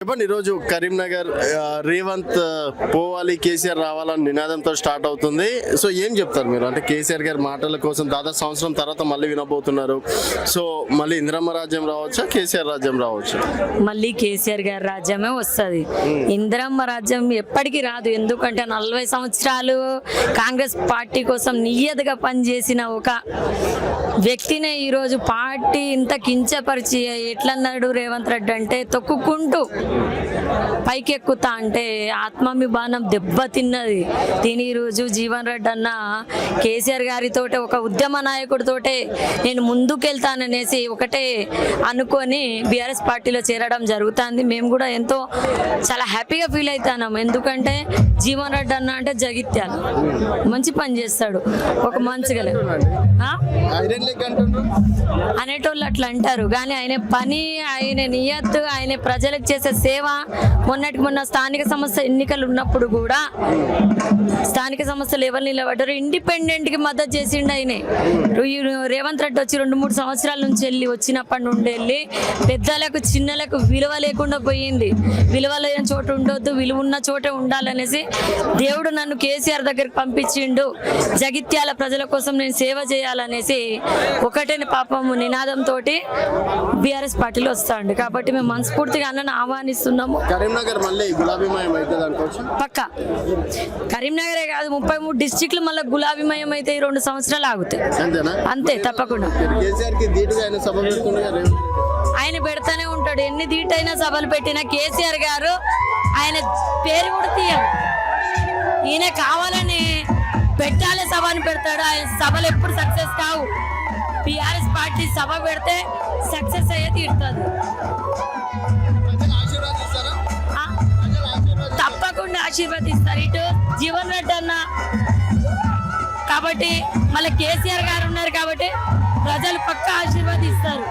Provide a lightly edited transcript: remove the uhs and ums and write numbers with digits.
చెప్పండి, ఈరోజు కరీంనగర్ రేవంత్ పోవాలి కేసీఆర్ రావాలని నినాదంతో స్టార్ట్ అవుతుంది. సో ఏం చెప్తారు మీరు? అంటే కేసీఆర్ గారి మాటల కోసం దాదాపు సంవత్సరం తర్వాత మళ్ళీ వినబోతున్నారు. సో మళ్ళీ ఇందిరమ్మ రాజ్యం రావచ్చా, కేసీఆర్ రాజ్యం రావచ్చు? మళ్ళీ కేసీఆర్ గారి రాజ్యమే వస్తుంది. ఇందిరమ్మ రాజ్యం ఎప్పటికీ రాదు. ఎందుకంటే 40 సంవత్సరాలు కాంగ్రెస్ పార్టీ కోసం నియ్యతగా పనిచేసిన ఒక వ్యక్తినే ఈరోజు పార్టీ ఇంత కించపరిచి ఎట్లన్నాడు రేవంత్ రెడ్డి అంటే, తొక్కుకుంటూ పైకెక్కుతా అంటే ఆత్మాభిమానం దెబ్బతిన్నది. దీని ఈరోజు జీవన్ రెడ్డి అన్న కేసీఆర్ గారితో ఒక ఉద్యమ నాయకుడితోటే నేను ముందుకెళ్తాననేసి ఒకటే అనుకొని బీఆర్ఎస్ పార్టీలో చేరడం జరుగుతుంది. మేము కూడా ఎంతో చాలా హ్యాపీగా ఫీల్ అవుతున్నాం. ఎందుకంటే జీవన్ రెడ్డి అన్న అంటే జగిత్యాల మంచి పని చేస్తాడు, ఒక మంచిగా అనేటోళ్ళు అట్లా అంటారు. కానీ ఆయన పని, ఆయన నియత్తు, ఆయన ప్రజలకు చేసే సేవ. మొన్న స్థానిక సంస్థ ఎన్నికలు ఉన్నప్పుడు కూడా స్థానిక సంస్థలు ఎవరు నిలబడ్డారు, ఇండిపెండెంట్ కి మద్దతు చేసిండు ఆయనే. రేవంత్ రెడ్డి వచ్చి 2-3 సంవత్సరాల నుంచి వచ్చినప్పటి నుండి పెద్దలకు చిన్నలకు విలువ లేకుండా పోయింది. విలువ లేని చోట ఉండొద్దు, విలువ ఉన్న చోటే ఉండాలనేసి దేవుడు నన్ను కేసీఆర్ దగ్గరికి పంపించిండు. జగిత్యాల ప్రజల కోసం నేను సేవ చేయాలనేసి ఒకటే పాపము నినాదంతో బీఆర్ఎస్ పార్టీలో వస్తాండి. కాబట్టి మేము మనస్ఫూర్తిగా అన్నను ఆహ్వానిస్తున్నాము. కరీంనగర్ మళ్ళీ గులాబీమయం అవుతుంది అనుకోవచ్చు. పక్క కరీంనగరే కాదు, 33 డిస్ట్రిక్ట్లు మళ్ళీ గులాబీమయం అయితే 2 సంవత్సరాలు ఆగుతాయి. అంతే, తప్పకుండా. ఆయన పెడతానే ఉంటాడు. ఎన్ని దీటైనా సభలు పెట్టినా కేసీఆర్ గారు ఆయన పేరు కూడా తీయాలి. ఈయన కావాలని పెట్టాలి సభను పెడతాడు. ఆయన సభలు ఎప్పుడు సక్సెస్ కావు. బీఆర్ఎస్ పార్టీ సభ పెడితే సక్సెస్ అయ్యే తీరుతుంది. తప్పకుండా ఆశీర్వదిస్తారు ఇటు జీవన్ రెడ్డి అన్న. కాబట్టి మళ్ళీ కేసీఆర్ గారు ఉన్నారు కాబట్టి ప్రజలు పక్కా ఆశీర్వదిస్తారు.